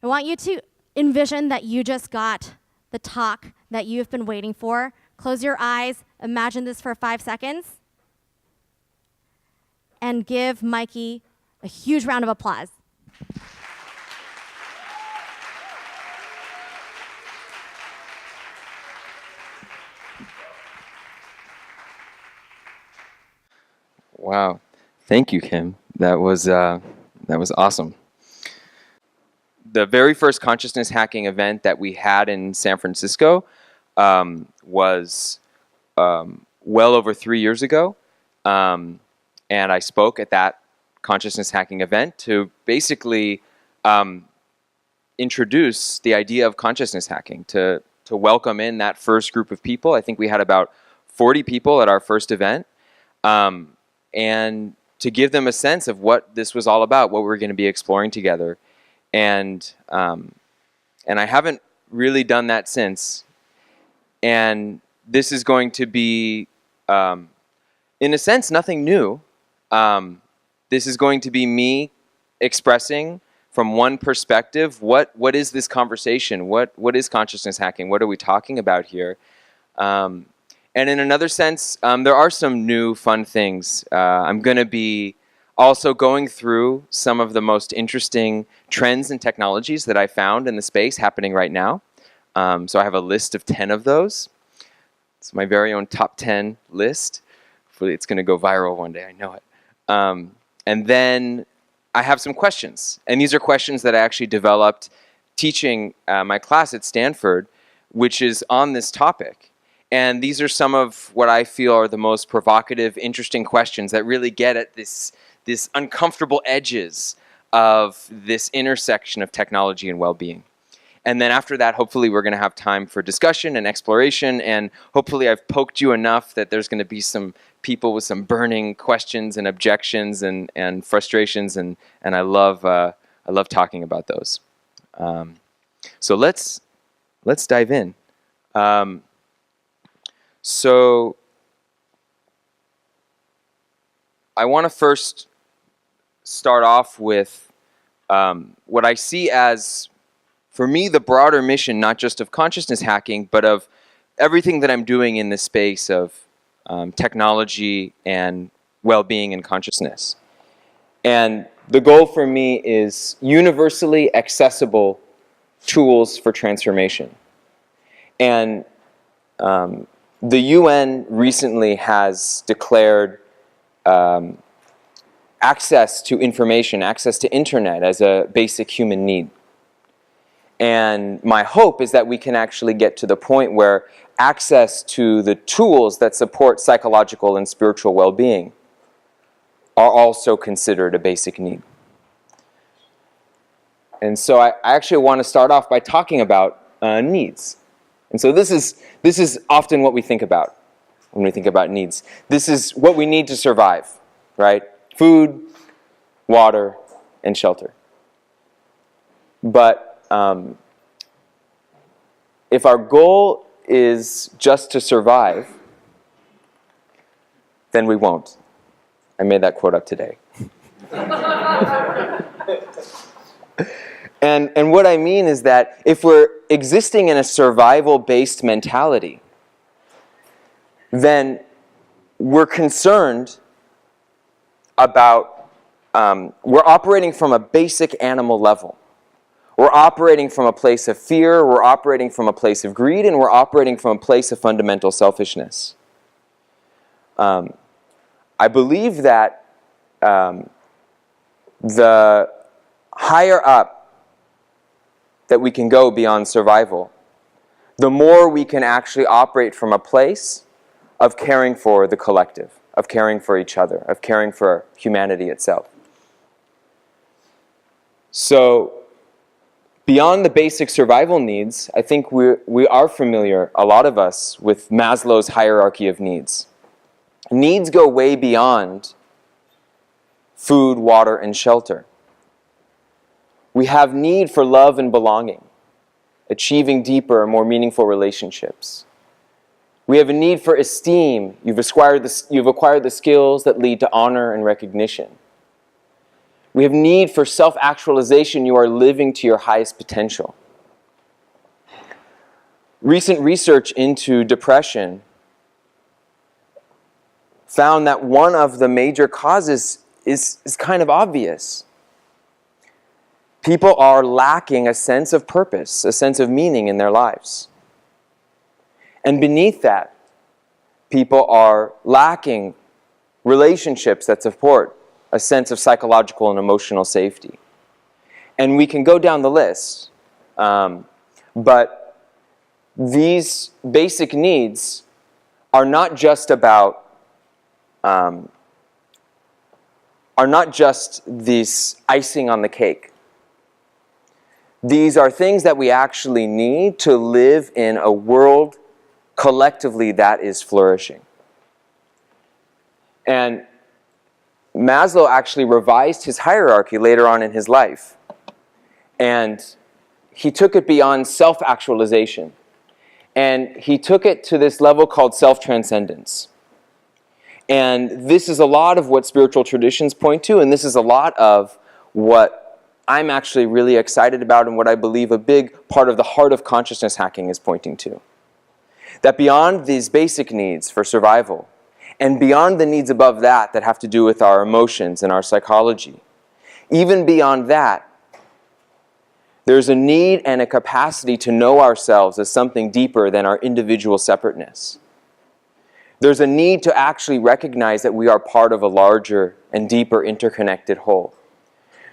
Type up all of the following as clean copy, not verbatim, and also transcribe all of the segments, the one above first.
I want you to envision that you just got the talk that you've been waiting for. Close your eyes, imagine this for 5 seconds, and give Mikey a huge round of applause. Wow, thank you, Kim. That was awesome. The very first consciousness hacking event that we had in San Francisco was well over 3 years ago, and I spoke at that consciousness hacking event to basically introduce the idea of consciousness hacking, to welcome in that first group of people. I think we had about 40 people at our first event. And to give them a sense of what this was all about, what we were going to be exploring together. And I haven't really done that since. And this is going to be, in a sense, nothing new. This is going to be me expressing from one perspective, what is this conversation? What is consciousness hacking? What are we talking about here? And in another sense, there are some new fun things. I'm going to be also going through some of the most interesting trends and technologies that I found in the space happening right now. So I have a list of 10 of those. It's my very own top 10 list. Hopefully it's going to go viral one day, I know it. And then I have some questions. And these are questions that I actually developed teaching my class at Stanford, which is on this topic. And these are some of what I feel are the most provocative, interesting questions that really get at this uncomfortable edges of this intersection of technology and well-being. And then after that, hopefully we're going to have time for discussion and exploration, and hopefully I've poked you enough that there's going to be some people with some burning questions and objections and frustrations, and I love talking about those. So let's dive in. So I want to first start off with what I see as, for me, the broader mission, not just of consciousness hacking, but of everything that I'm doing in the space of technology and well-being and consciousness. And the goal for me is universally accessible tools for transformation. And the UN recently has declared access to information, access to internet as a basic human need. And my hope is that we can actually get to the point where access to the tools that support psychological and spiritual well-being are also considered a basic need. And so I actually want to start off by talking about needs. And so this is often what we think about when we think about needs. This is what we need to survive, right? Food, water, and shelter. But if our goal is just to survive, then we won't. I made that quote up today. And what I mean is that if we're existing in a survival-based mentality, then we're concerned about, we're operating from a basic animal level. We're operating from a place of fear, we're operating from a place of greed, and we're operating from a place of fundamental selfishness. I believe that the higher up that we can go beyond survival, the more we can actually operate from a place of caring for the collective, of caring for each other, of caring for humanity itself. So, beyond the basic survival needs, I think we are familiar, a lot of us, with Maslow's hierarchy of needs. Needs go way beyond food, water, and shelter. We have need for love and belonging, achieving deeper and more meaningful relationships. We have a need for esteem. You've acquired the skills that lead to honor and recognition. We have need for self-actualization. You are living to your highest potential. Recent research into depression found that one of the major causes is kind of obvious. People are lacking a sense of purpose, a sense of meaning in their lives. And beneath that, people are lacking relationships that support a sense of psychological and emotional safety. And we can go down the list, but these basic needs are not just about are not just this icing on the cake. These are things that we actually need to live in a world collectively that is flourishing. And Maslow actually revised his hierarchy later on in his life. And he took it beyond self-actualization. And he took it to this level called self-transcendence. And this is a lot of what spiritual traditions point to, and this is a lot of what I'm actually really excited about and what I believe a big part of the heart of consciousness hacking is pointing to. That beyond these basic needs for survival, and beyond the needs above that that have to do with our emotions and our psychology, even beyond that, there's a need and a capacity to know ourselves as something deeper than our individual separateness. There's a need to actually recognize that we are part of a larger and deeper interconnected whole.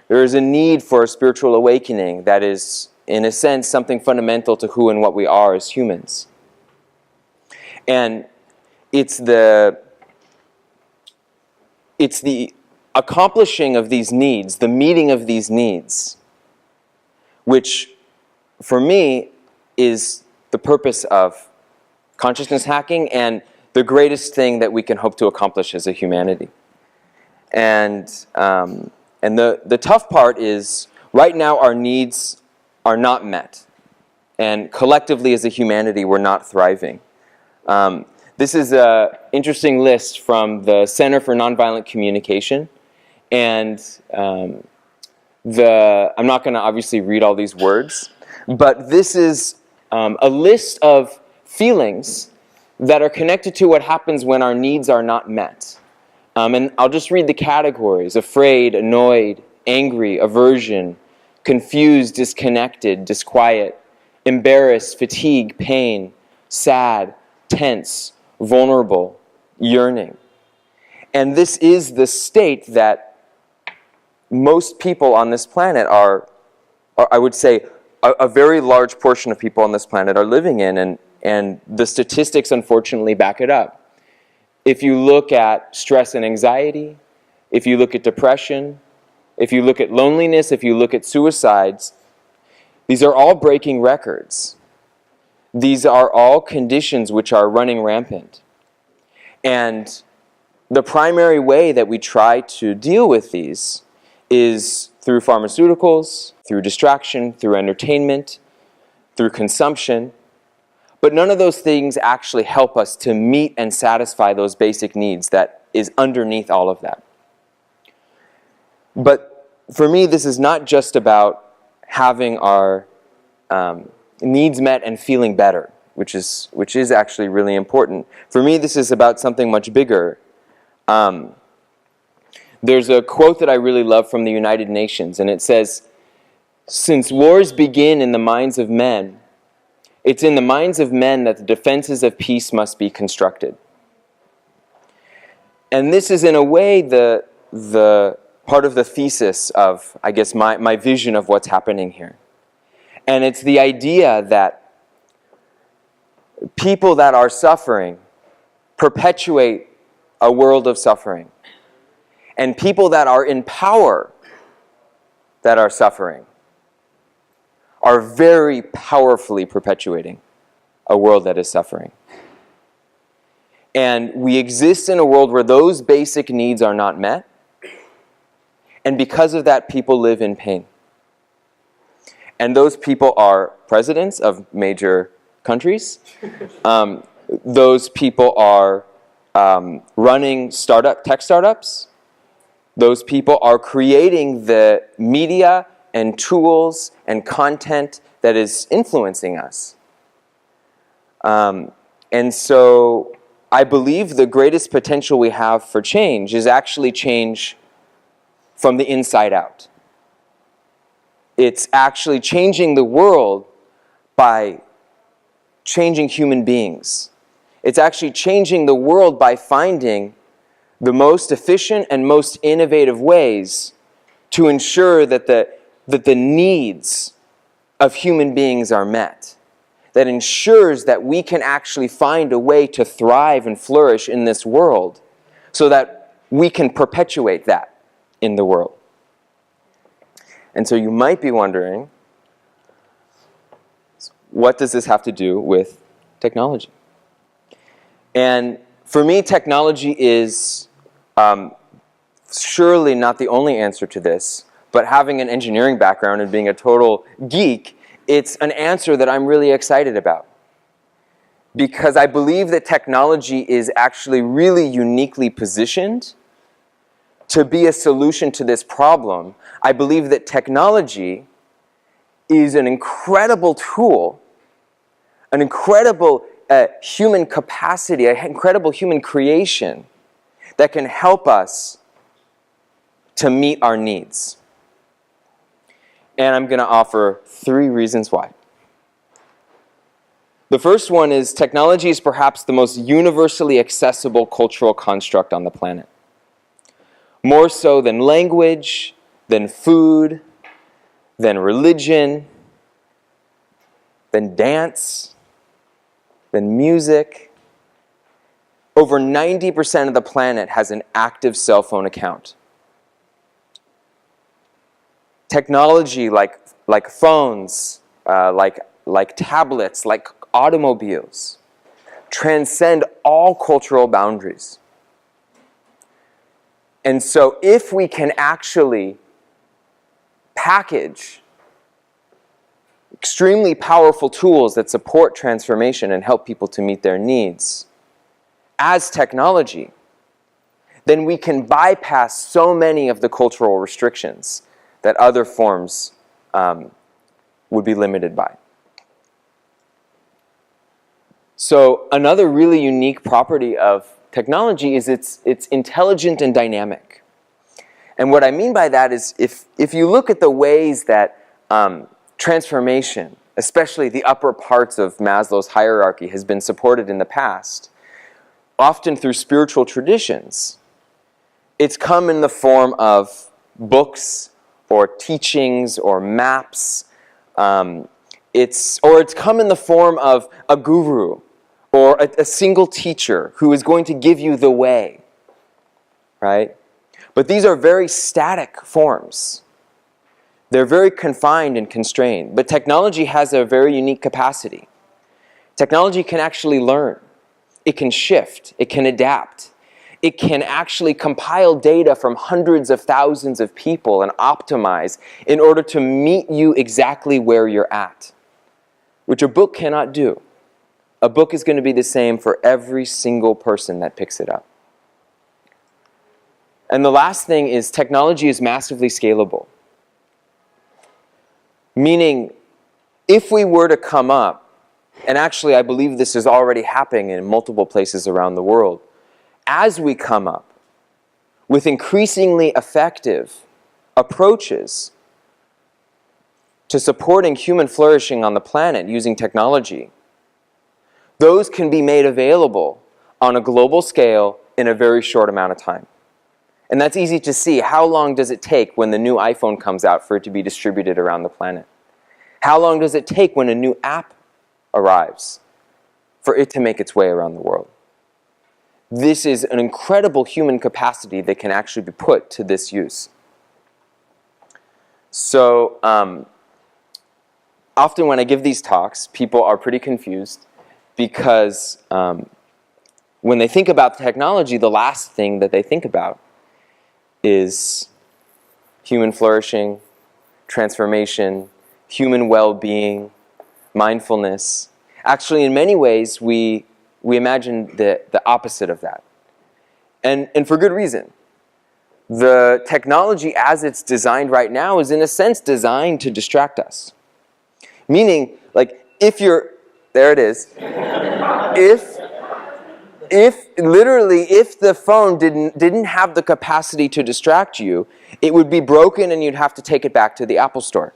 There is a need for a spiritual awakening that is, in a sense, something fundamental to who and what we are as humans. And it's the accomplishing of these needs, the meeting of these needs, which, for me, is the purpose of consciousness hacking and the greatest thing that we can hope to accomplish as a humanity. And the tough part is, right now our needs are not met. And collectively as a humanity, we're not thriving. This is an interesting list from the Center for Nonviolent Communication. And I'm not going to obviously read all these words, but this is a list of feelings that are connected to what happens when our needs are not met. And I'll just read the categories: afraid, annoyed, angry, aversion, confused, disconnected, disquiet, embarrassed, fatigue, pain, sad, tense, vulnerable, yearning. And this is the state that most people on this planet are I would say, a very large portion of people on this planet are living in, and the statistics unfortunately back it up. If you look at stress and anxiety, if you look at depression, if you look at loneliness, if you look at suicides, these are all breaking records. These are all conditions which are running rampant. And the primary way that we try to deal with these is through pharmaceuticals, through distraction, through entertainment, through consumption. But none of those things actually help us to meet and satisfy those basic needs that is underneath all of that. But for me, this is not just about having our needs met and feeling better, which is actually really important. For me, this is about something much bigger. There's a quote that I really love from the United Nations, and it says, "Since wars begin in the minds of men, it's in the minds of men that the defenses of peace must be constructed." And this is, in a way, the part of the thesis of, I guess, my vision of what's happening here. And it's the idea that people that are suffering perpetuate a world of suffering. And people that are in power that are suffering are very powerfully perpetuating a world that is suffering. And we exist in a world where those basic needs are not met. And because of that, people live in pain. And those people are presidents of major countries. Those people are running tech startups. Those people are creating the media and tools and content that is influencing us. And so I believe the greatest potential we have for change is actually change from the inside out. It's actually changing the world by changing human beings. It's actually changing the world by finding the most efficient and most innovative ways to ensure that the needs of human beings are met. That ensures that we can actually find a way to thrive and flourish in this world so that we can perpetuate that in the world. And so you might be wondering, what does this have to do with technology? And for me, technology is surely not the only answer to this, but having an engineering background and being a total geek, it's an answer that I'm really excited about. Because I believe that technology is actually really uniquely positioned to be a solution to this problem. I believe that technology is an incredible tool, an incredible human capacity, an incredible human creation that can help us to meet our needs. And I'm going to offer 3 reasons why. The first one is technology is perhaps the most universally accessible cultural construct on the planet. More so than language, than food, than religion, than dance, than music. Over 90% of the planet has an active cell phone account. Technology like phones, like tablets, like automobiles, transcend all cultural boundaries. And so if we can actually package extremely powerful tools that support transformation and help people to meet their needs as technology, then we can bypass so many of the cultural restrictions that other forms would be limited by. So another really unique property of technology is it's intelligent and dynamic. And what I mean by that is if you look at the ways that transformation, especially the upper parts of Maslow's hierarchy, has been supported in the past, often through spiritual traditions, it's come in the form of books or teachings or maps. It's come in the form of a guru or a single teacher who is going to give you the way, right? But these are very static forms. They're very confined and constrained. But technology has a very unique capacity. Technology can actually learn. It can shift. It can adapt. It can actually compile data from hundreds of thousands of people and optimize in order to meet you exactly where you're at, which a book cannot do. A book is going to be the same for every single person that picks it up. And the last thing is technology is massively scalable. Meaning, if we were to come up, and actually I believe this is already happening in multiple places around the world, as we come up with increasingly effective approaches to supporting human flourishing on the planet using technology, those can be made available on a global scale in a very short amount of time. And that's easy to see. How long does it take when the new iPhone comes out for it to be distributed around the planet? How long does it take when a new app arrives for it to make its way around the world? This is an incredible human capacity that can actually be put to this use. So often when I give these talks, people are pretty confused because when they think about technology, the last thing that they think about is human flourishing, transformation, human well-being, mindfulness. Actually, in many ways, we imagine the opposite of that. And for good reason. the technology as it's designed right now is in a sense designed to distract us. Meaning, like, if you're, there it is, if the phone didn't have the capacity to distract you, it would be broken and you'd have to take it back to the Apple Store.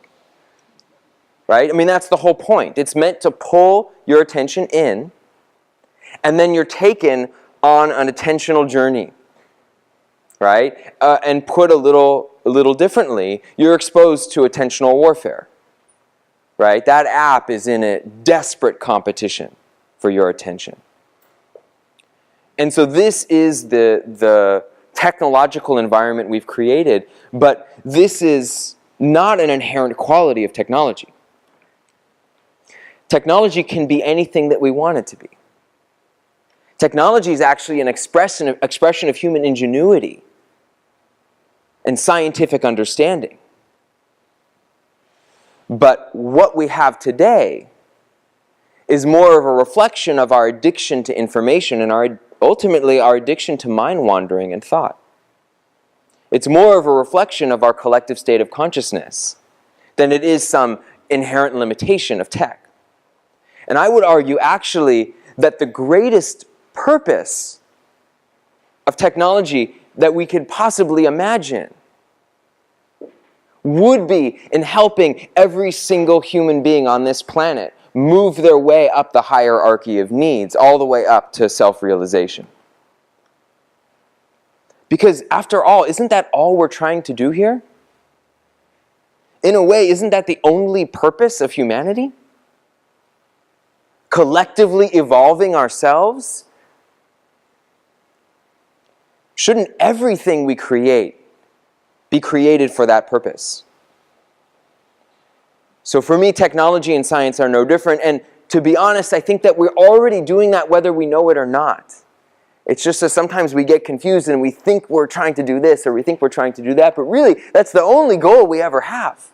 Right? I mean, that's the whole point. It's meant to pull your attention in, and then you're taken on an attentional journey. Right? And put a little differently, you're exposed to attentional warfare. Right? That app is in a desperate competition for your attention. And so this is the technological environment we've created, but this is not an inherent quality of technology. Technology can be anything that we want it to be. Technology is actually an expression of human ingenuity and scientific understanding. But what we have today is more of a reflection of our addiction to information and ultimately our addiction to mind wandering and thought. It's more of a reflection of our collective state of consciousness than it is some inherent limitation of tech. And I would argue actually that the greatest purpose of technology that we could possibly imagine would be in helping every single human being on this planet move their way up the hierarchy of needs, all the way up to self-realization. Because after all, isn't that all we're trying to do here? In a way, isn't that the only purpose of humanity? Collectively evolving ourselves? Shouldn't everything we create be created for that purpose? So for me, technology and science are no different. And to be honest, I think that we're already doing that whether we know it or not. It's just that sometimes we get confused and we think we're trying to do this or we think we're trying to do that. But really, that's the only goal we ever have.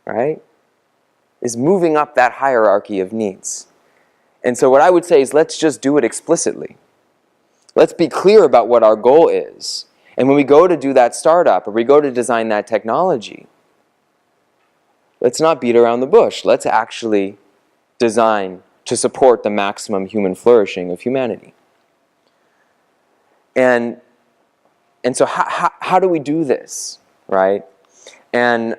Right? Is moving up that hierarchy of needs. And so what I would say is let's just do it explicitly. Let's be clear about what our goal is. And when we go to do that startup or we go to design that technology, let's not beat around the bush. Let's actually design to support the maximum human flourishing of humanity. And so how do we do this, right? And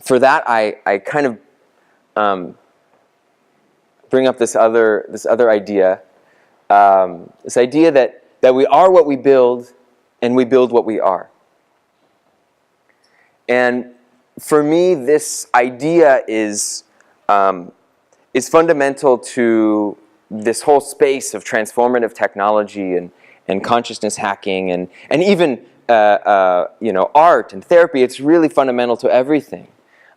for that, I kind of bring up this other idea, this idea that we are what we build, and we build what we are. And for me, this idea is fundamental to this whole space of transformative technology and consciousness hacking and even art and therapy. It's really fundamental to everything.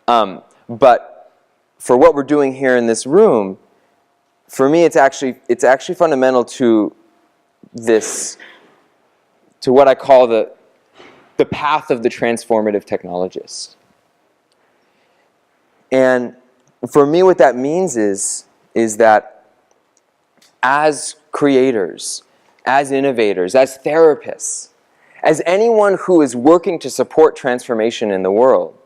But for what we're doing here in this room, for me, it's actually fundamental to what I call the path of the transformative technologist. And for me, what that means is that as creators, as innovators, as therapists, as anyone who is working to support transformation in the world,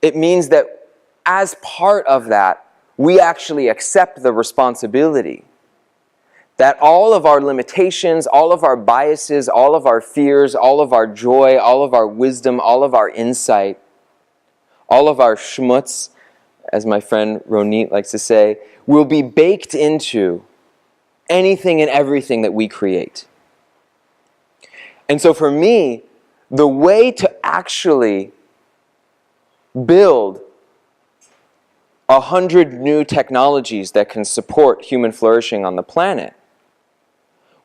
it means that as part of that, we actually accept the responsibility that all of our limitations, all of our biases, all of our fears, all of our joy, all of our wisdom, all of our insight, all of our schmutz, as my friend Ronit likes to say, will be baked into anything and everything that we create. And so for me, the way to actually build 100 new technologies that can support human flourishing on the planet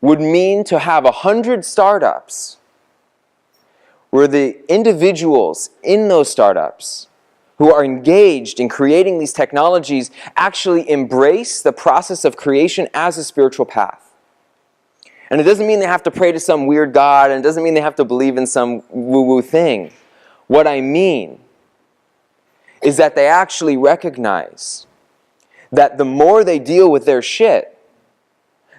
would mean to have 100 startups where the individuals in those startups who are engaged in creating these technologies actually embrace the process of creation as a spiritual path. And it doesn't mean they have to pray to some weird god, and it doesn't mean they have to believe in some woo-woo thing. What I mean is that they actually recognize that the more they deal with their shit,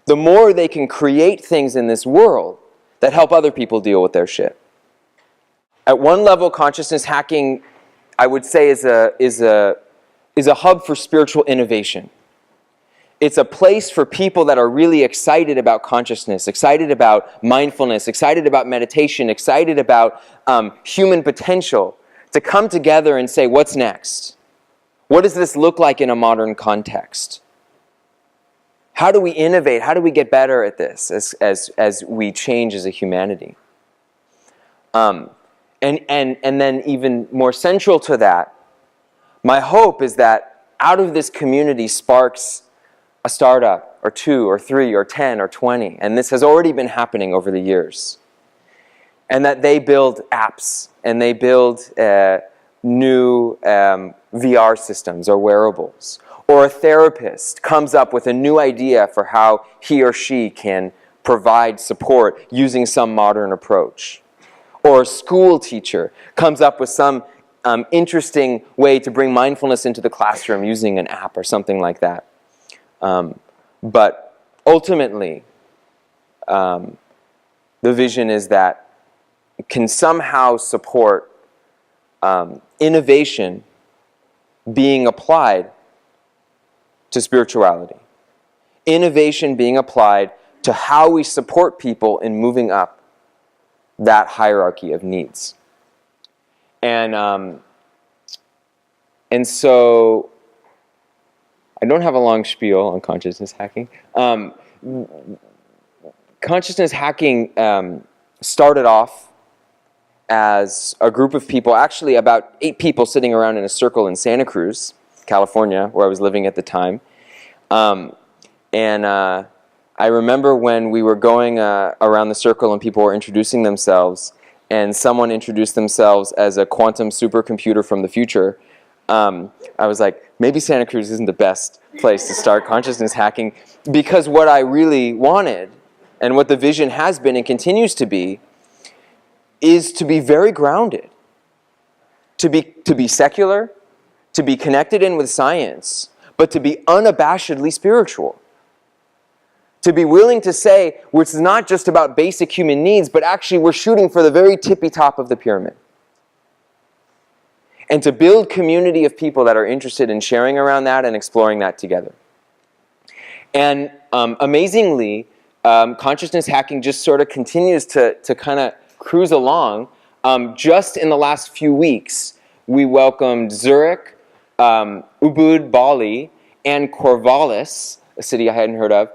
the more they can create things in this world that help other people deal with their shit. At one level, consciousness hacking, I would say, is a hub for spiritual innovation. It's a place for people that are really excited about consciousness, excited about mindfulness, excited about meditation, excited about human potential, to come together and say, what's next? What does this look like in a modern context? How do we innovate? How do we get better at this as we change as a humanity? And then even more central to that, my hope is that out of this community sparks a startup, or 2, or 3, or 10, or 20. And this has already been happening over the years. And that they build apps, and they build new VR systems or wearables. Or a therapist comes up with a new idea for how he or she can provide support using some modern approach. Or a school teacher comes up with some interesting way to bring mindfulness into the classroom using an app or something like that. But ultimately, the vision is that it can somehow support innovation being applied to spirituality. Innovation being applied to how we support people in moving up that hierarchy of needs. And so I don't have a long spiel on consciousness hacking. Consciousness hacking started off as a group of people, actually about 8 people sitting around in a circle in Santa Cruz, California, where I was living at the time. I remember when we were going around the circle and people were introducing themselves, and someone introduced themselves as a quantum supercomputer from the future. I was like, maybe Santa Cruz isn't the best place to start consciousness hacking, because what I really wanted, and what the vision has been and continues to be, is to be very grounded, to be secular, to be connected in with science, but to be unabashedly spiritual. To be willing to say, it's not just about basic human needs, but actually we're shooting for the very tippy top of the pyramid. And to build community of people that are interested in sharing around that and exploring that together. And amazingly, consciousness hacking just sort of continues to kind of cruise along. Just in the last few weeks, we welcomed Zurich, Ubud, Bali, and Corvallis, a city I hadn't heard of,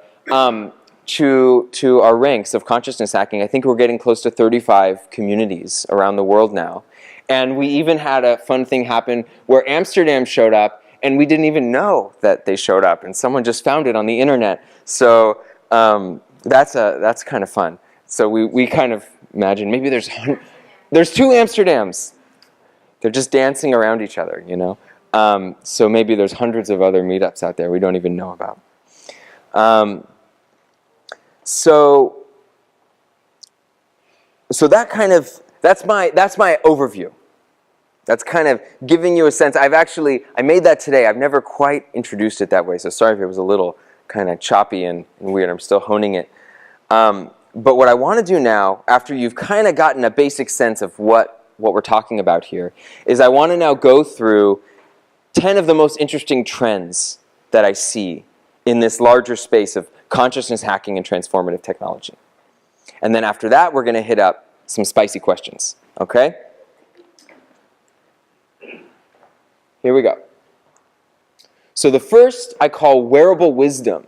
to our ranks of consciousness hacking. I think we're getting close to 35 communities around the world now. And we even had a fun thing happen where Amsterdam showed up, and we didn't even know that they showed up, and someone just found it on the internet. So that's kind of fun. So we kind of imagine maybe there's 2 Amsterdams. They're just dancing around each other, you know. So maybe there's hundreds of other meetups out there we don't even know about. So that's my overview. That's kind of giving you a sense. I made that today. I've never quite introduced it that way, so sorry if it was a little kind of choppy and weird. I'm still honing it. But what I want to do now, after you've kind of gotten a basic sense of what we're talking about here, is I want to now go through 10 of the most interesting trends that I see in this larger space of consciousness hacking and transformative technology. And then after that, we're going to hit up some spicy questions. Okay? Here we go. So the first I call wearable wisdom.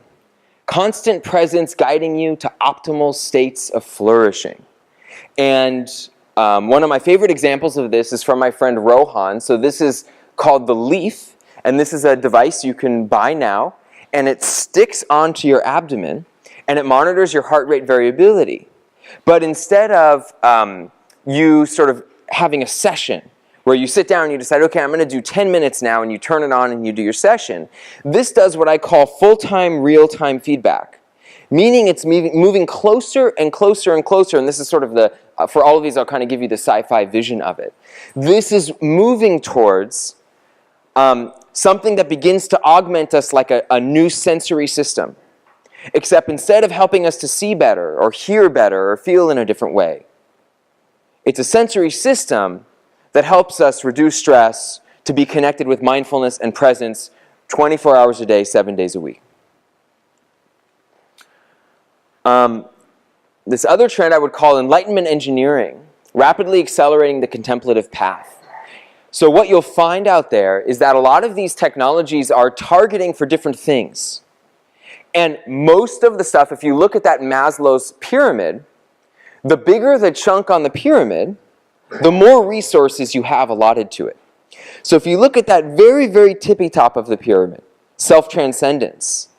Constant presence guiding you to optimal states of flourishing. And one of my favorite examples of this is from my friend Rohan. So this is called the Leaf, and this is a device you can buy now, and it sticks onto your abdomen, and it monitors your heart rate variability. But instead of you sort of having a session where you sit down and you decide, okay, I'm going to do 10 minutes now, and you turn it on and you do your session, this does what I call full-time, real-time feedback. Meaning it's moving closer and closer and closer, and this is sort of the, for all of these, I'll kind of give you the sci-fi vision of it. This is moving towards something that begins to augment us like a new sensory system. except instead of helping us to see better or hear better or feel in a different way, it's a sensory system that helps us reduce stress, to be connected with mindfulness and presence 24 hours a day, 7 days a week. This other trend I would call enlightenment engineering, rapidly accelerating the contemplative path. So what you'll find out there is that a lot of these technologies are targeting for different things. And most of the stuff, if you look at that Maslow's pyramid, the bigger the chunk on the pyramid, the more resources you have allotted to it. So if you look at that very, very tippy top of the pyramid, self-transcendence,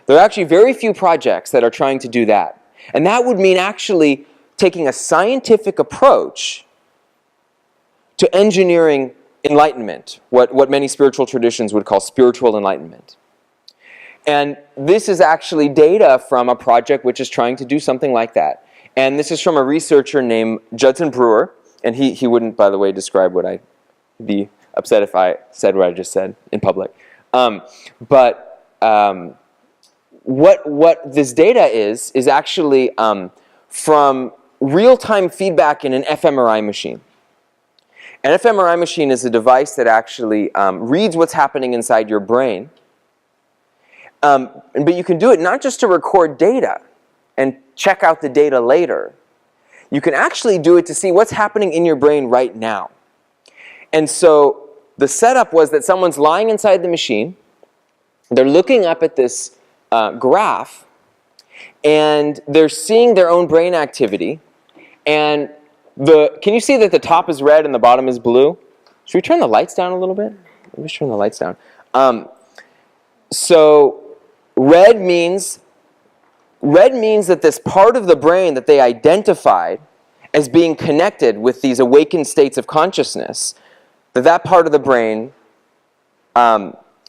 there are actually very few projects that are trying to do that. And that would mean actually taking a scientific approach to engineering enlightenment, what many spiritual traditions would call spiritual enlightenment. And this is actually data from a project which is trying to do something like that. And this is from a researcher named Judson Brewer. And he wouldn't, by the way, describe what I'd be upset if I said what I just said in public. What this data is actually from real-time feedback in an fMRI machine. An fMRI machine is a device that actually reads what's happening inside your brain. But you can do it not just to record data and check out the data later. You can actually do it to see what's happening in your brain right now. And so the setup was that someone's lying inside the machine, they're looking up at this graph, and they're seeing their own brain activity. And can you see that the top is red and the bottom is blue? Should we turn the lights down a little bit? Let me just turn the lights down. So red means that this part of the brain that they identified as being connected with these awakened states of consciousness, that part of the brain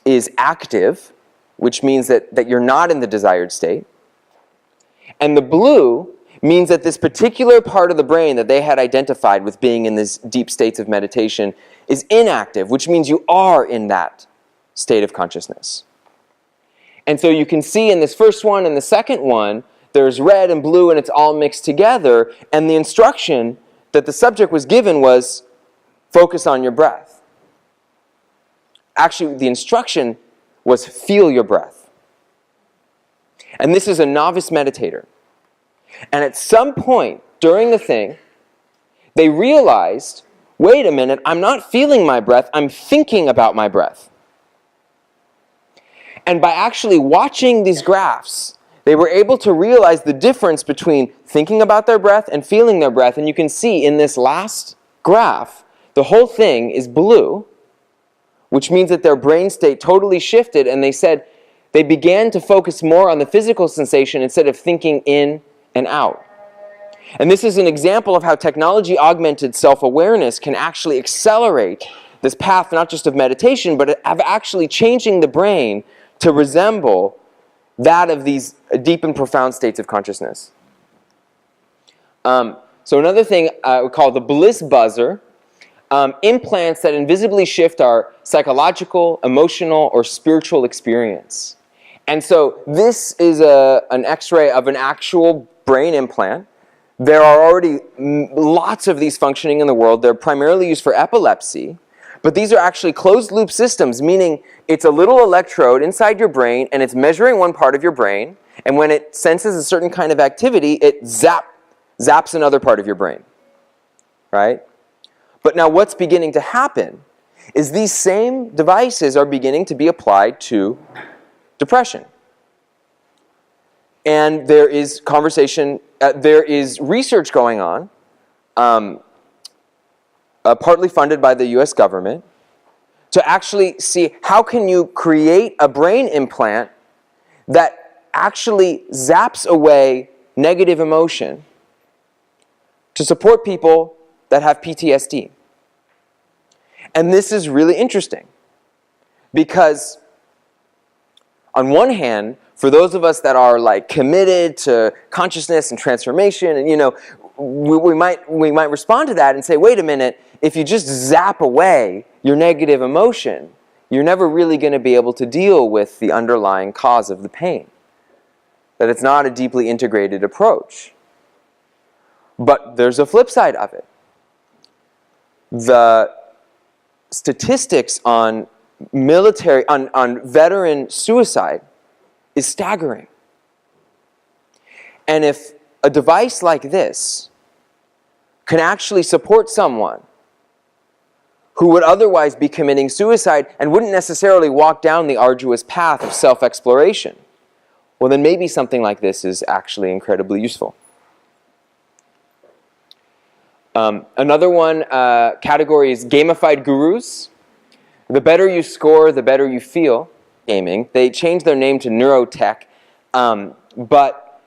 is active, which means that you're not in the desired state. And the blue means that this particular part of the brain that they had identified with being in these deep states of meditation is inactive, which means you are in that state of consciousness. And so you can see in this first one and the second one, there's red and blue and it's all mixed together, and the instruction that the subject was given was focus on your breath. Actually, the instruction was feel your breath. And this is a novice meditator. And at some point during the thing, they realized, wait a minute, I'm not feeling my breath, I'm thinking about my breath. And by actually watching these graphs, they were able to realize the difference between thinking about their breath and feeling their breath. And you can see in this last graph, the whole thing is blue, which means that their brain state totally shifted, and they said they began to focus more on the physical sensation instead of thinking in and out. And this is an example of how technology-augmented self-awareness can actually accelerate this path, not just of meditation, but of actually changing the brain to resemble that of these deep and profound states of consciousness. So another thing we call the bliss buzzer, implants that invisibly shift our psychological, emotional, or spiritual experience. And so this is an X-ray of an actual brain implant. There are already lots of these functioning in the world. They're primarily used for epilepsy. But these are actually closed-loop systems, meaning it's a little electrode inside your brain, and it's measuring one part of your brain, and when it senses a certain kind of activity, it zaps another part of your brain, right? But now what's beginning to happen is these same devices are beginning to be applied to depression. And there is there is research going on, partly funded by the US government, to actually see how can you create a brain implant that actually zaps away negative emotion to support people that have PTSD. And this is really interesting because on one hand, for those of us that are like committed to consciousness and transformation, and we might respond to that and say, wait a minute, if you just zap away your negative emotion, you're never really going to be able to deal with the underlying cause of the pain. that it's not a deeply integrated approach. But there's a flip side of it. The statistics on veteran suicide is staggering. And if a device like this can actually support someone who would otherwise be committing suicide and wouldn't necessarily walk down the arduous path of self-exploration, well, then maybe something like this is actually incredibly useful. Another one category is gamified gurus. The better you score, the better you feel. Gaming. They changed their name to neurotech, but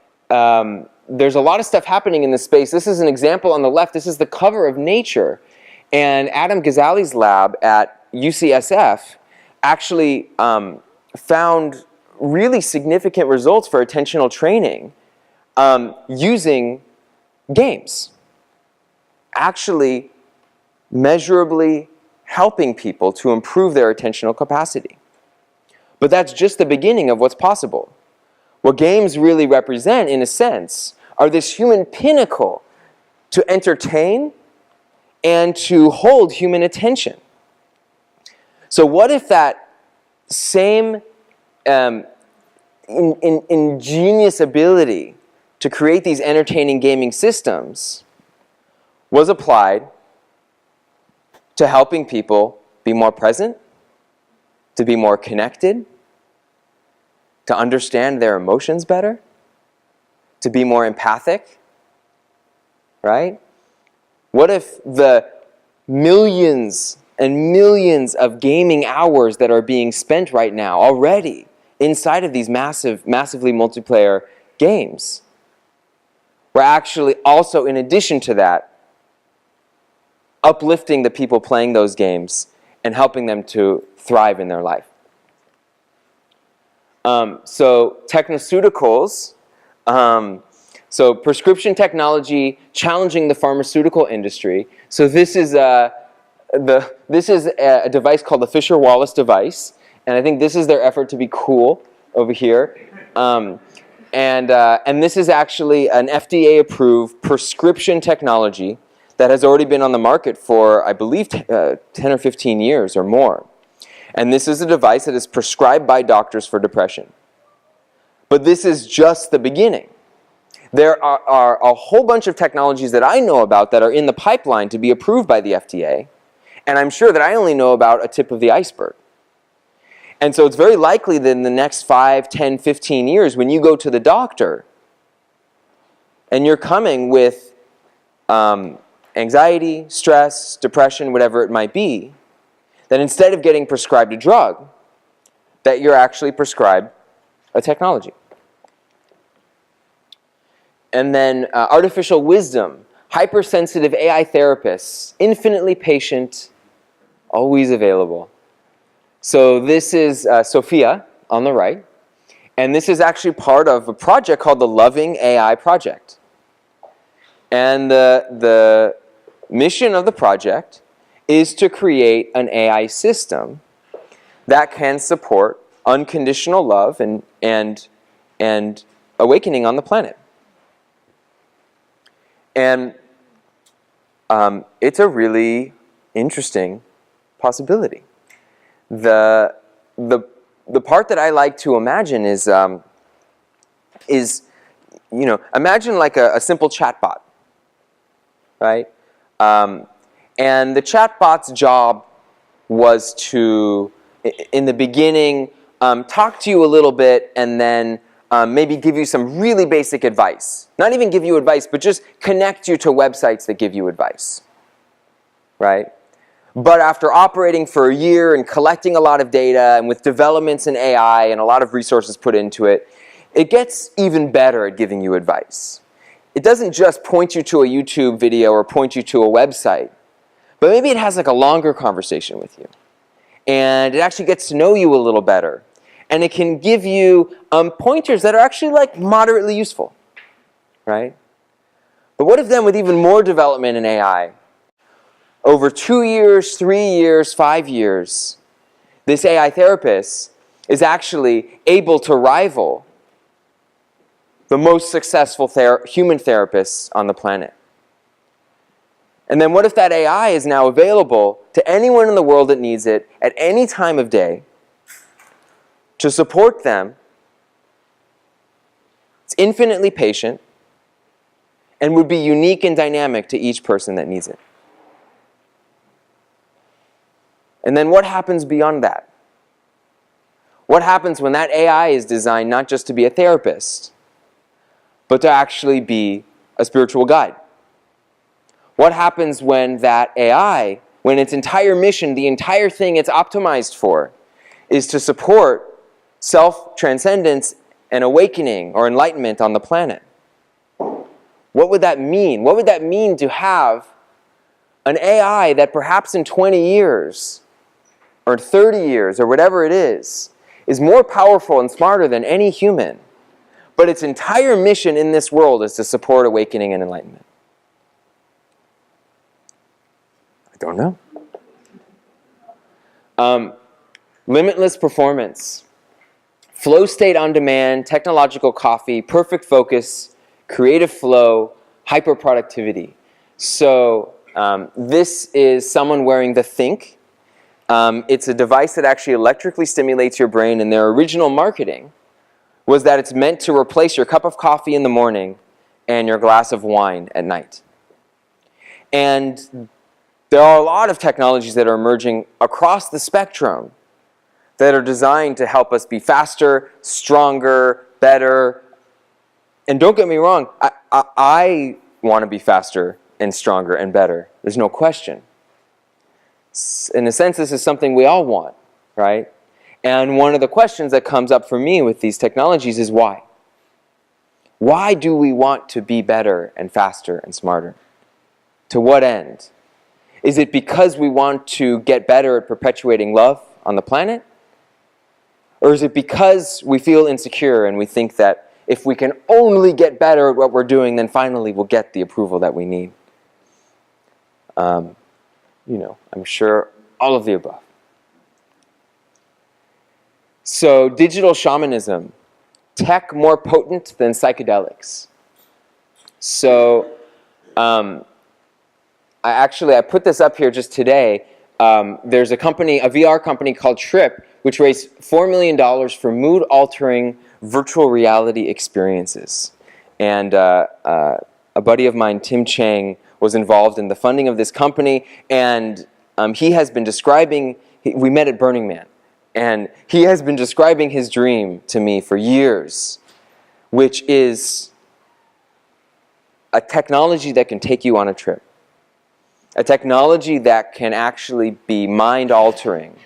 there's a lot of stuff happening in this space. This is an example on the left. This is the cover of Nature. And Adam Ghazali's lab at UCSF actually found really significant results for attentional training using games. Actually measurably helping people to improve their attentional capacity. But that's just the beginning of what's possible. What games really represent, in a sense, are this human pinnacle to entertain and to hold human attention. So what if that same ingenious ability to create these entertaining gaming systems was applied to helping people be more present, to be more connected, to understand their emotions better, to be more empathic, right? What if the millions and millions of gaming hours that are being spent right now already inside of these massively multiplayer games were actually also, in addition to that, uplifting the people playing those games and helping them to thrive in their life. So technoceuticals, so prescription technology challenging the pharmaceutical industry. So this is a device called the Fisher-Wallace device, and I think this is their effort to be cool over here. And this is actually an FDA-approved prescription technology that has already been on the market for, I believe, 10 or 15 years or more. And this is a device that is prescribed by doctors for depression. But this is just the beginning. There are a whole bunch of technologies that I know about that are in the pipeline to be approved by the FDA, and I'm sure that I only know about a tip of the iceberg. And so it's very likely that in the next 5, 10, 15 years, when you go to the doctor, and you're coming with anxiety, stress, depression, whatever it might be, that instead of getting prescribed a drug, that you're actually prescribed a technology. And then artificial wisdom, hypersensitive AI therapists, infinitely patient, always available. So this is Sophia on the right, and this is actually part of a project called the Loving AI Project. And the mission of the project is to create an AI system that can support unconditional love and awakening on the planet. And it's a really interesting possibility. The part that I like to imagine is imagine like a simple chatbot, right? And the chatbot's job was to, in the beginning, talk to you a little bit and then maybe give you some really basic advice. Not even give you advice, but just connect you to websites that give you advice, right? But after operating for a year and collecting a lot of data and with developments in AI and a lot of resources put into it, it gets even better at giving you advice. It doesn't just point you to a YouTube video or point you to a website, but maybe it has like a longer conversation with you. And it actually gets to know you a little better. And it can give you pointers that are actually like moderately useful, right? But what if then with even more development in AI, over 2 years, 3 years, 5 years, this AI therapist is actually able to rival the most successful human therapists on the planet. And then what if that AI is now available to anyone in the world that needs it at any time of day to support them? It's infinitely patient and would be unique and dynamic to each person that needs it. And then what happens beyond that? What happens when that AI is designed not just to be a therapist, but to actually be a spiritual guide? What happens when that AI, when its entire mission, the entire thing it's optimized for, is to support self-transcendence and awakening or enlightenment on the planet? What would that mean? What would that mean to have an AI that perhaps in 20 years or 30 years or whatever it is more powerful and smarter than any human, but its entire mission in this world is to support awakening and enlightenment? I don't know. Limitless performance, flow state on demand, technological coffee, perfect focus, creative flow, hyper-productivity. So this is someone wearing the Think. It's a device that actually electrically stimulates your brain, and their original marketing was that it's meant to replace your cup of coffee in the morning and your glass of wine at night. And there are a lot of technologies that are emerging across the spectrum that are designed to help us be faster, stronger, better. And don't get me wrong, I want to be faster and stronger and better. There's no question. In a sense, this is something we all want, right? And one of the questions that comes up for me with these technologies is why? Why do we want to be better and faster and smarter? To what end? Is it because we want to get better at perpetuating love on the planet? Or is it because we feel insecure and we think that if we can only get better at what we're doing, then finally we'll get the approval that we need? I'm sure all of the above. So, digital shamanism, tech more potent than psychedelics. So, I put this up here just today. There's a VR company called Trip, which raised $4 million for mood-altering virtual reality experiences. And a buddy of mine, Tim Chang, was involved in the funding of this company, and he has been describing, we met at Burning Man, and he has been describing his dream to me for years, which is a technology that can take you on a trip. A technology that can actually be mind-altering,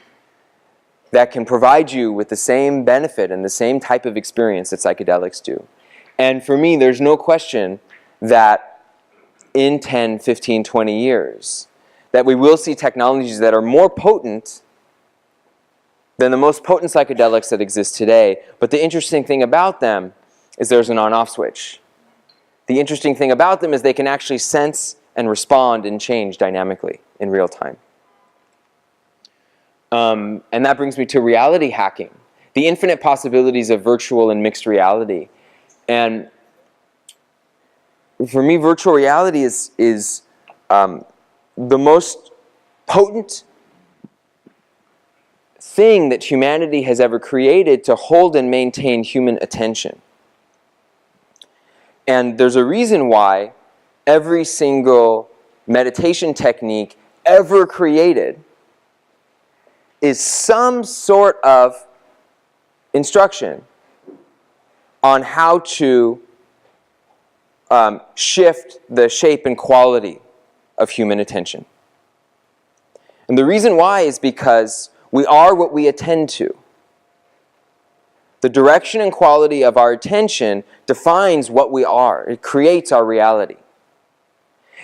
that can provide you with the same benefit and the same type of experience that psychedelics do. And for me, there's no question that in 10, 15, 20 years, that we will see technologies that are more potent than the most potent psychedelics that exist today. But the interesting thing about them is there's an on-off switch. The interesting thing about them is they can actually sense and respond and change dynamically in real time. And that brings me to reality hacking, the infinite possibilities of virtual and mixed reality. And for me, virtual reality is the most potent thing that humanity has ever created to hold and maintain human attention. And there's a reason why every single meditation technique ever created is some sort of instruction on how to shift the shape and quality of human attention. And the reason why is because we are what we attend to. The direction and quality of our attention defines what we are. It creates our reality.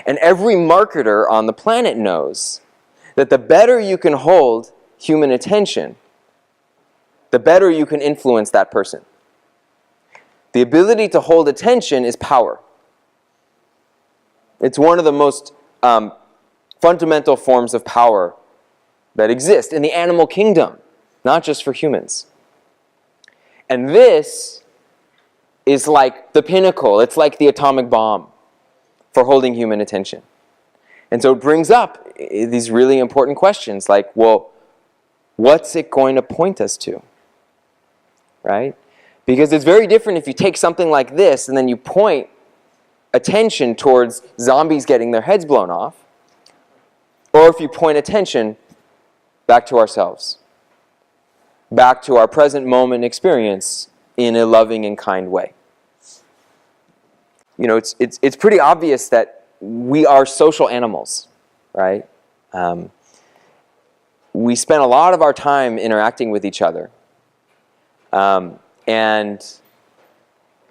And every marketer on the planet knows that the better you can hold human attention, the better you can influence that person. The ability to hold attention is power. It's one of the most fundamental forms of power that exist in the animal kingdom, not just for humans. And this is like the pinnacle. It's like the atomic bomb for holding human attention. And so it brings up these really important questions like, well, what's it going to point us to? Right? Because it's very different if you take something like this and then you point attention towards zombies getting their heads blown off, or if you point attention back to ourselves, back to our present moment experience in a loving and kind way. You know, it's pretty obvious that we are social animals, right? We spend a lot of our time interacting with each other. And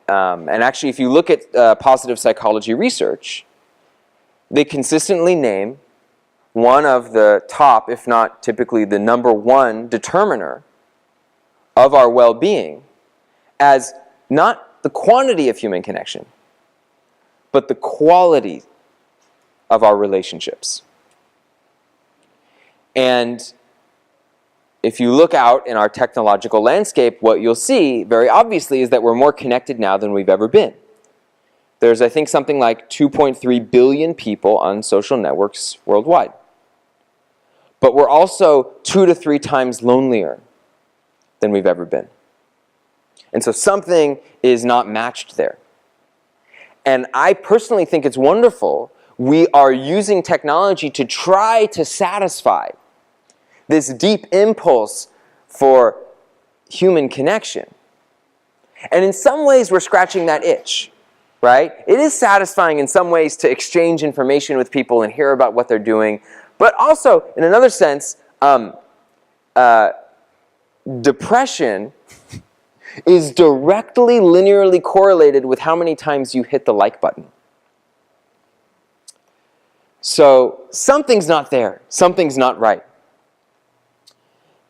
actually, if you look at positive psychology research, they consistently name one of the top, if not typically the number one determiner of our well-being as not the quantity of human connection, but the quality of our relationships. And if you look out in our technological landscape, what you'll see very obviously is that we're more connected now than we've ever been. There's, I think, something like 2.3 billion people on social networks worldwide. But we're also 2 to 3 times lonelier than we've ever been. And so something is not matched there. And I personally think it's wonderful we are using technology to try to satisfy this deep impulse for human connection. And in some ways, we're scratching that itch, right? It is satisfying in some ways to exchange information with people and hear about what they're doing. But also, in another sense, depression is directly linearly correlated with how many times you hit the like button. So something's not there. Something's not right.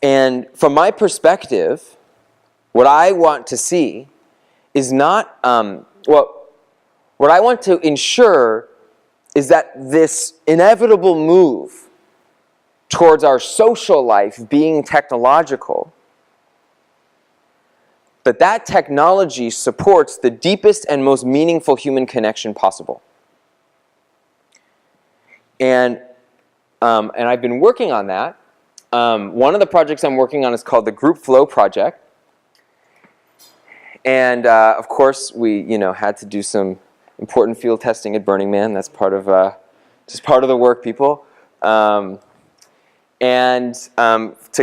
And from my perspective, what I want to see is not, what I want to ensure is that this inevitable move towards our social life being technological, that technology supports the deepest and most meaningful human connection possible. And I've been working on that. One of the projects I'm working on is called the Group Flow Project. And of course, we had to do some important field testing at Burning Man. That's part of just part of the work, people. To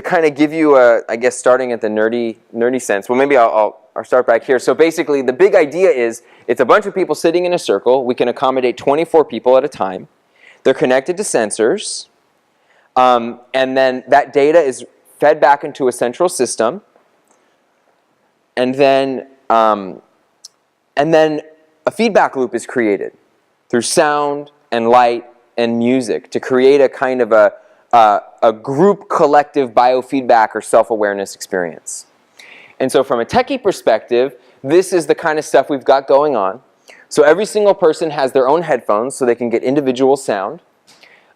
kind of give you I guess starting at the nerdy sense. Well, maybe I'll start back here. So basically, the big idea is it's a bunch of people sitting in a circle. We can accommodate 24 people at a time. They're connected to sensors. And then that data is fed back into a central system. And then a feedback loop is created through sound and light and music to create a kind of a group collective biofeedback or self-awareness experience. And so from a techie perspective, this is the kind of stuff we've got going on. So every single person has their own headphones so they can get individual sound.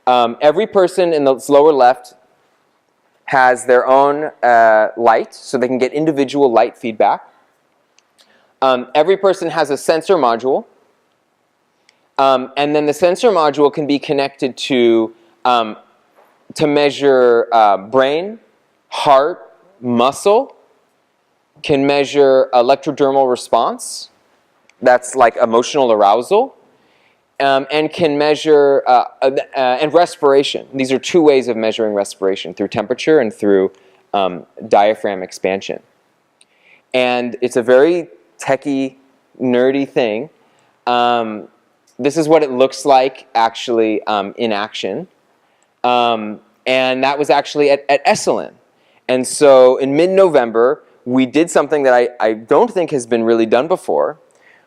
Every person in the lower left has their own light so they can get individual light feedback. Every person has a sensor module. And then the sensor module can be connected to measure brain, heart, muscle, can measure electrodermal response, that's like emotional arousal, and can measure, and respiration. These are 2 ways of measuring respiration, through temperature and through diaphragm expansion. And it's a very techie, nerdy thing. This is what it looks like actually in action. And that was actually at Esalen. And so in mid-November, we did something that I don't think has been really done before,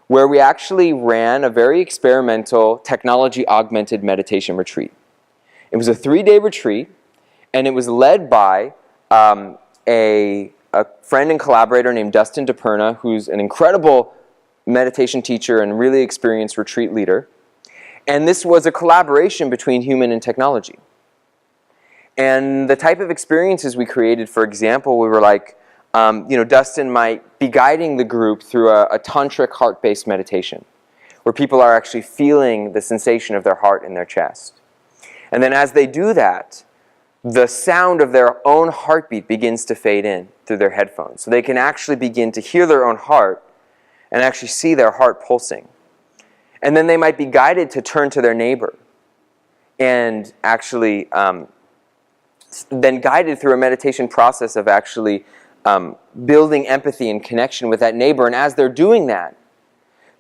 where we actually ran a very experimental technology-augmented meditation retreat. It was a 3-day retreat, and it was led by a friend and collaborator named Dustin DePerna, who's an incredible meditation teacher and really experienced retreat leader. And this was a collaboration between human and technology. And the type of experiences we created, for example, we were like, Dustin might be guiding the group through a tantric heart-based meditation, where people are actually feeling the sensation of their heart in their chest. And then as they do that, the sound of their own heartbeat begins to fade in through their headphones. So they can actually begin to hear their own heart and actually see their heart pulsing. And then they might be guided to turn to their neighbor and actually then guided through a meditation process of actually building empathy and connection with that neighbor. And as they're doing that,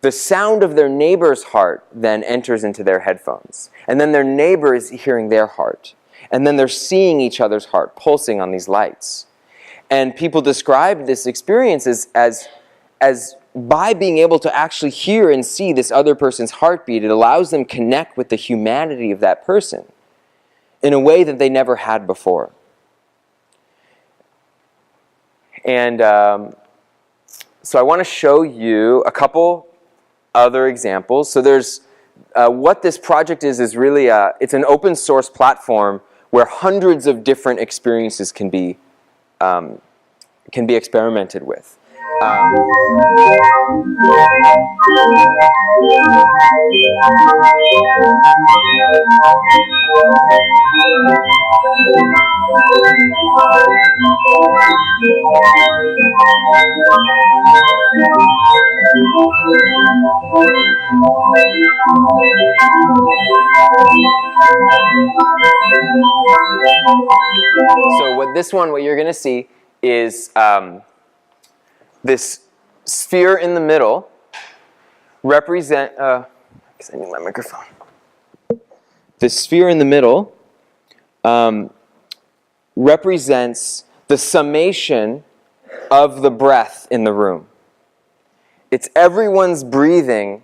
the sound of their neighbor's heart then enters into their headphones. And then their neighbor is hearing their heart. And then they're seeing each other's heart pulsing on these lights. And people describe this experience as by being able to actually hear and see this other person's heartbeat, it allows them to connect with the humanity of that person in a way that they never had before. And so I want to show you a couple other examples. So there's what this project is really it's an open source platform where hundreds of different experiences can be experimented with. So what you're going to see is this sphere in the middle represent. I need my microphone. The sphere in the middle represents the summation of the breath in the room. It's everyone's breathing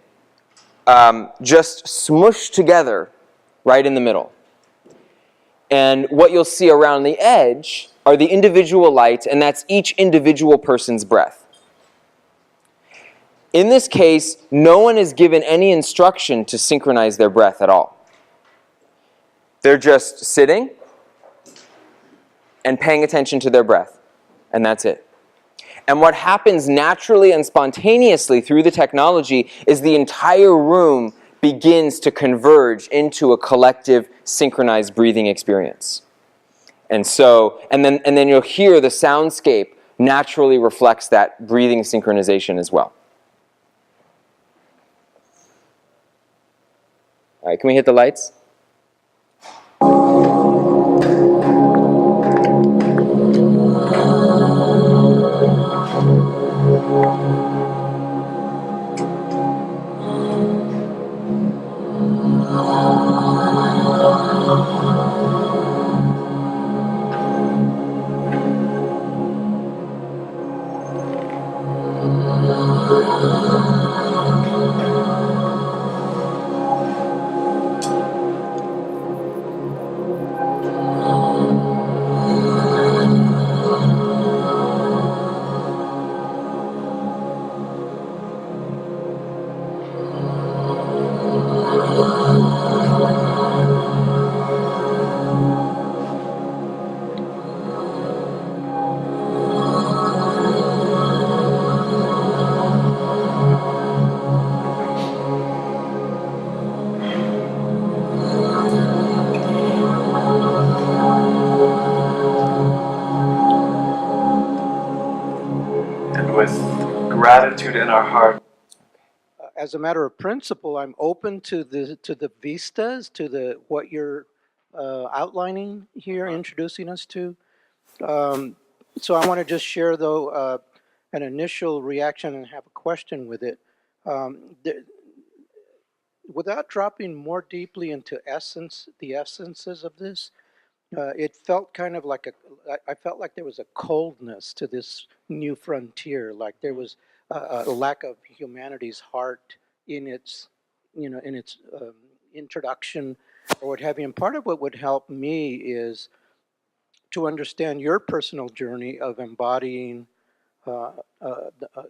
just smushed together right in the middle. And what you'll see around the edge are the individual lights, and that's each individual person's breath. In this case, no one is given any instruction to synchronize their breath at all. They're just sitting and paying attention to their breath, and that's it. And what happens naturally and spontaneously through the technology is the entire room begins to converge into a collective synchronized breathing experience. And then you'll hear the soundscape naturally reflects that breathing synchronization as well. All right, can we hit the lights? With gratitude in our heart. As a matter of principle, I'm open to the vistas, to what you're outlining here, introducing us to. So I want to just share, though, an initial reaction and have a question with it. Without dropping more deeply into the essences of this, it felt kind of like I felt like there was a coldness to this new frontier, like there was a lack of humanity's heart in its, introduction or what have you. And part of what would help me is to understand your personal journey of embodying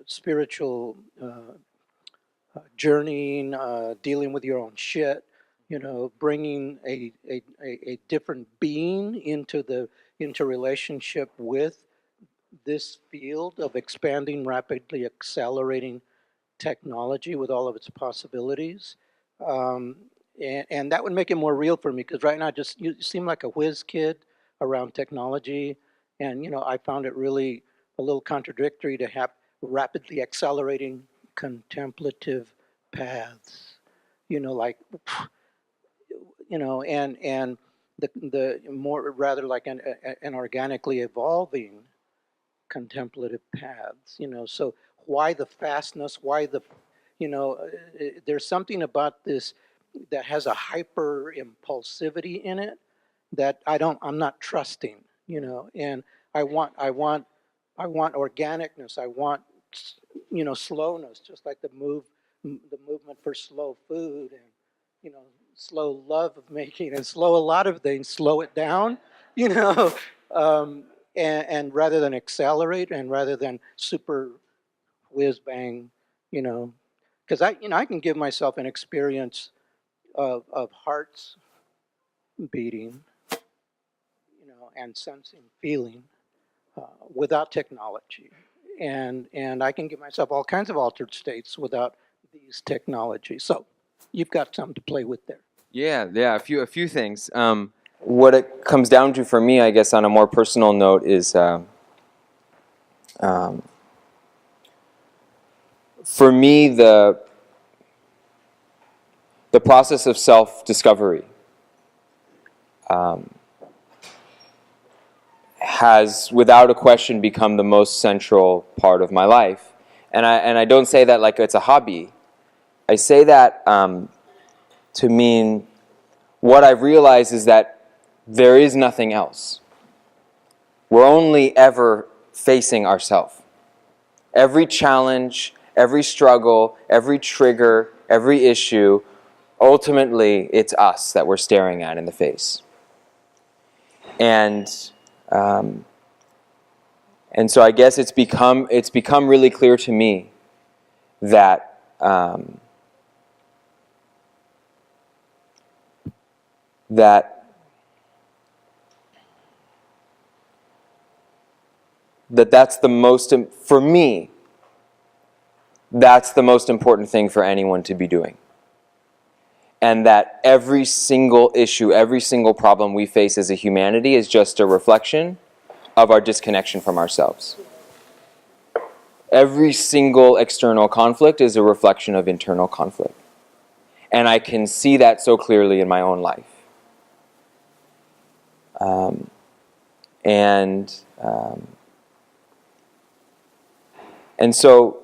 spiritual journeying, dealing with your own shit, bringing a different being into relationship with this field of expanding, rapidly accelerating technology with all of its possibilities. And that would make it more real for me, because right now just you seem like a whiz kid around technology. And, you know, I found it really a little contradictory to have rapidly accelerating contemplative paths, you know, like, you know, and the more rather like an organically evolving contemplative paths, you know. So why the fastness? Why the, you know, there's something about this that has a hyper impulsivity in it that I'm not trusting, you know. And I want organicness. I want, you know, slowness, just like the movement for slow food, and, you know, slow love of making, and slow a lot of things, slow it down, you know. And rather than accelerate, and rather than super whiz bang, you know, because I can give myself an experience of hearts beating, you know, and sensing, feeling without technology, and I can give myself all kinds of altered states without these technologies. So you've got something to play with there. Yeah, a few things. What it comes down to for me, I guess, on a more personal note, is for me the process of self-discovery has, without a question, become the most central part of my life. And I don't say that like it's a hobby. I say that to mean what I've realized is that there is nothing else. We're only ever facing ourselves. Every challenge, every struggle, every trigger, every issue, ultimately it's us that we're staring at in the face. And so I guess it's become really clear to me that that's the most, for me, that's the most important thing for anyone to be doing. And that every single issue, every single problem we face as a humanity is just a reflection of our disconnection from ourselves. Every single external conflict is a reflection of internal conflict. And I can see that so clearly in my own life. And so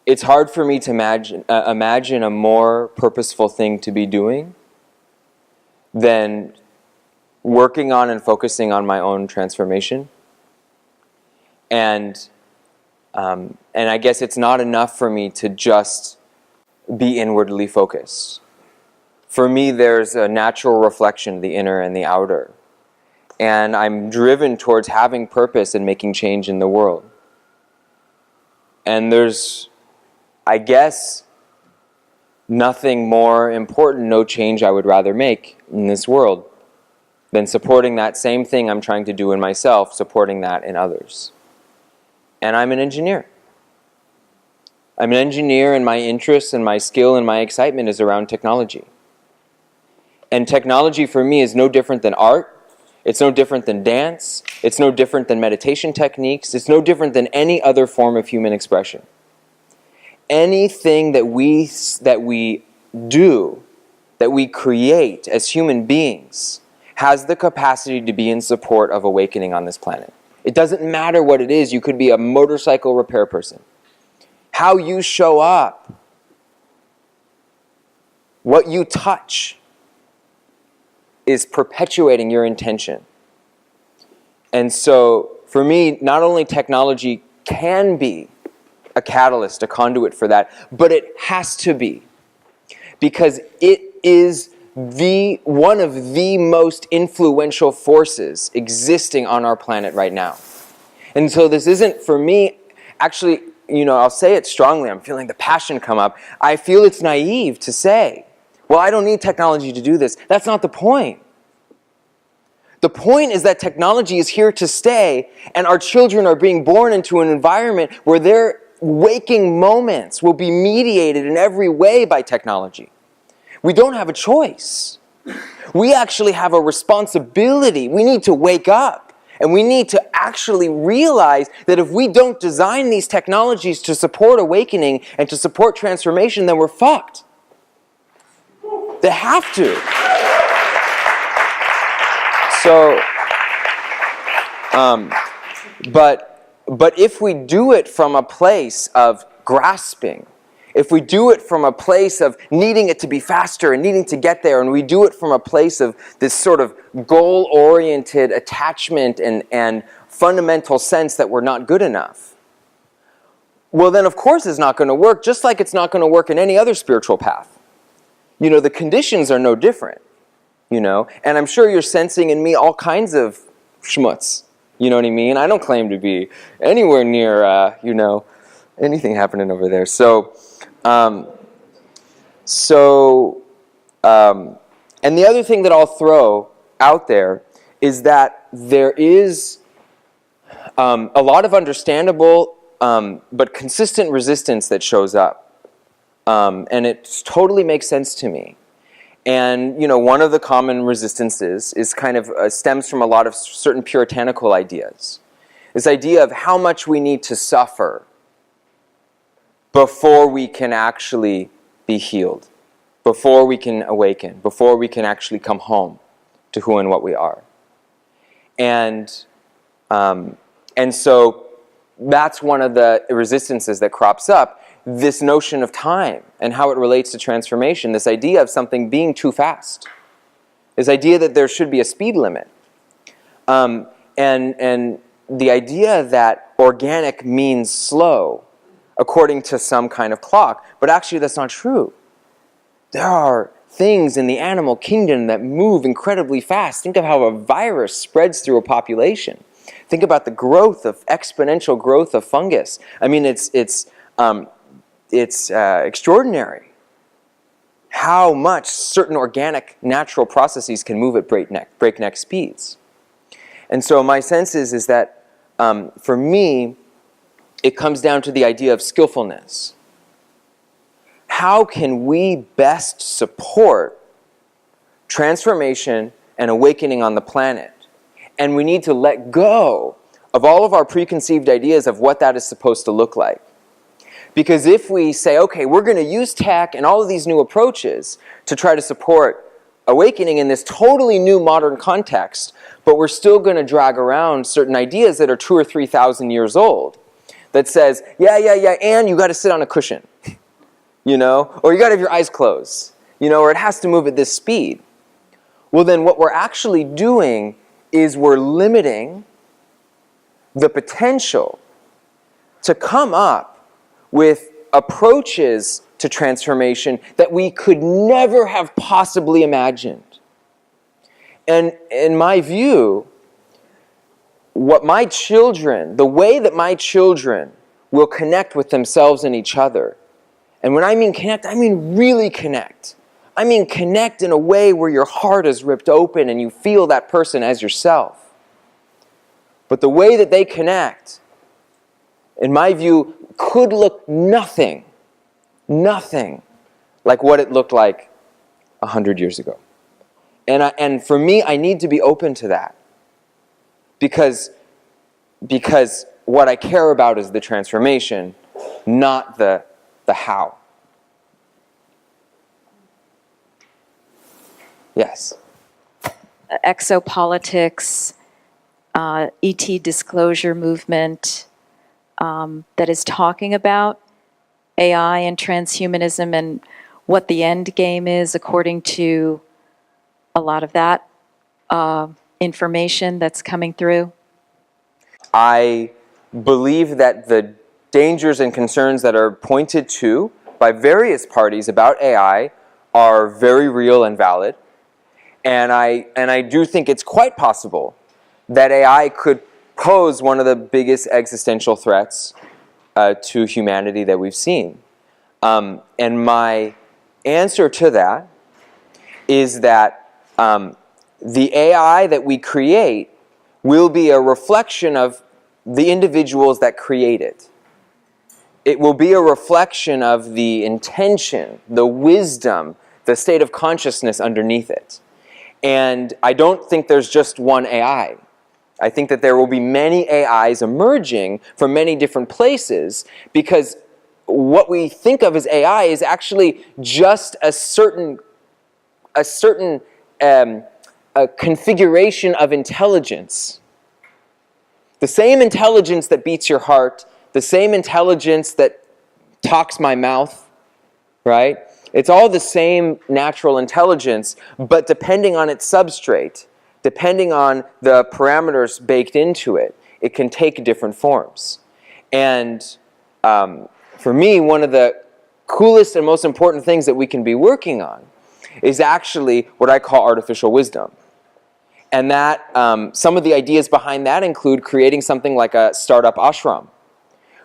it's hard for me to imagine a more purposeful thing to be doing than working on and focusing on my own transformation. And I guess it's not enough for me to just be inwardly focused. For me, there's a natural reflection, the inner and the outer. And I'm driven towards having purpose and making change in the world. And there's, I guess, nothing more important, no change I would rather make in this world than supporting that same thing I'm trying to do in myself, supporting that in others. And I'm an engineer. I'm an engineer, and my interest and my skill and my excitement is around technology. And technology for me is no different than art. It's no different than dance. It's no different than meditation techniques. It's no different than any other form of human expression. Anything that we do, that we create as human beings, has the capacity to be in support of awakening on this planet. It doesn't matter what it is. You could be a motorcycle repair person. How you show up, what you touch, is perpetuating your intention. And so, for me, not only technology can be a catalyst, a conduit for that, but it has to be. Because it is one of the most influential forces existing on our planet right now. And so this isn't, for me, actually, I'll say it strongly, I'm feeling the passion come up. I feel it's naive to say, well, I don't need technology to do this. That's not the point. The point is that technology is here to stay, and our children are being born into an environment where their waking moments will be mediated in every way by technology. We don't have a choice. We actually have a responsibility. We need to wake up, and we need to actually realize that if we don't design these technologies to support awakening and to support transformation, then we're fucked. They have to. So, but if we do it from a place of grasping, if we do it from a place of needing it to be faster and needing to get there, and we do it from a place of this sort of goal-oriented attachment and fundamental sense that we're not good enough, well then of course it's not going to work, just like it's not going to work in any other spiritual path. You know, the conditions are no different, you know, and I'm sure you're sensing in me all kinds of schmutz, you know what I mean? I don't claim to be anywhere near, you know, anything happening over there. And the other thing that I'll throw out there is that there is a lot of understandable but consistent resistance that shows up. And it totally makes sense to me. And, you know, one of the common resistances is kind of stems from a lot of certain puritanical ideas. This idea of how much we need to suffer before we can actually be healed, before we can awaken, before we can actually come home to who and what we are. And so that's one of the resistances that crops up, this notion of time and how it relates to transformation, this idea of something being too fast, this idea that there should be a speed limit, and the idea that organic means slow, according to some kind of clock, but actually that's not true. There are things in the animal kingdom that move incredibly fast. Think of how a virus spreads through a population. Think about the growth of exponential growth of fungus. I mean, it's extraordinary how much certain organic natural processes can move at breakneck speeds. And so my sense is that for me, it comes down to the idea of skillfulness. How can we best support transformation and awakening on the planet? And we need to let go of all of our preconceived ideas of what that is supposed to look like. Because if we say, okay, we're going to use tech and all of these new approaches to try to support awakening in this totally new modern context, but we're still going to drag around certain ideas that are 2,000 or 3,000 years old, that says, yeah, and you got to sit on a cushion, you know, or you got to have your eyes closed, you know, or it has to move at this speed. Well, then what we're actually doing is we're limiting the potential to come up with approaches to transformation that we could never have possibly imagined. And in my view, the way that my children will connect with themselves and each other, and when I mean connect, I mean really connect. I mean connect in a way where your heart is ripped open and you feel that person as yourself. But the way that they connect, in my view, could look nothing like what it looked like 100 years ago. And for me, I need to be open to that. Because what I care about is the transformation, not the how. Yes? Exopolitics, ET disclosure movement, that is talking about AI and transhumanism and what the end game is according to a lot of that information that's coming through? I believe that the dangers and concerns that are pointed to by various parties about AI are very real and valid. And I do think it's quite possible that AI could pose one of the biggest existential threats to humanity that we've seen. And my answer to that is that the AI that we create will be a reflection of the individuals that create it. It will be a reflection of the intention, the wisdom, the state of consciousness underneath it. And I don't think there's just one AI. I think that there will be many AIs emerging from many different places, because what we think of as AI is actually just a certain configuration of intelligence. The same intelligence that beats your heart, the same intelligence that talks my mouth, right? It's all the same natural intelligence, but depending on its substrate, depending on the parameters baked into it, it can take different forms. And for me, one of the coolest and most important things that we can be working on is actually what I call artificial wisdom. And that some of the ideas behind that include creating something like a startup ashram,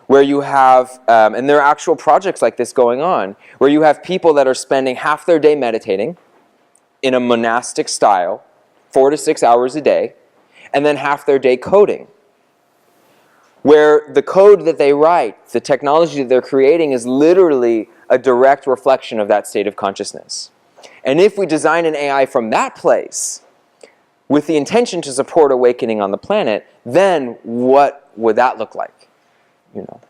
where you have, and there are actual projects like this going on, where you have people that are spending half their day meditating in a monastic style, 4 to 6 hours a day, and then half their day coding, where the code that they write, the technology that they're creating, is literally a direct reflection of that state of consciousness. And if we design an AI from that place, with the intention to support awakening on the planet, then what would that look like? You know.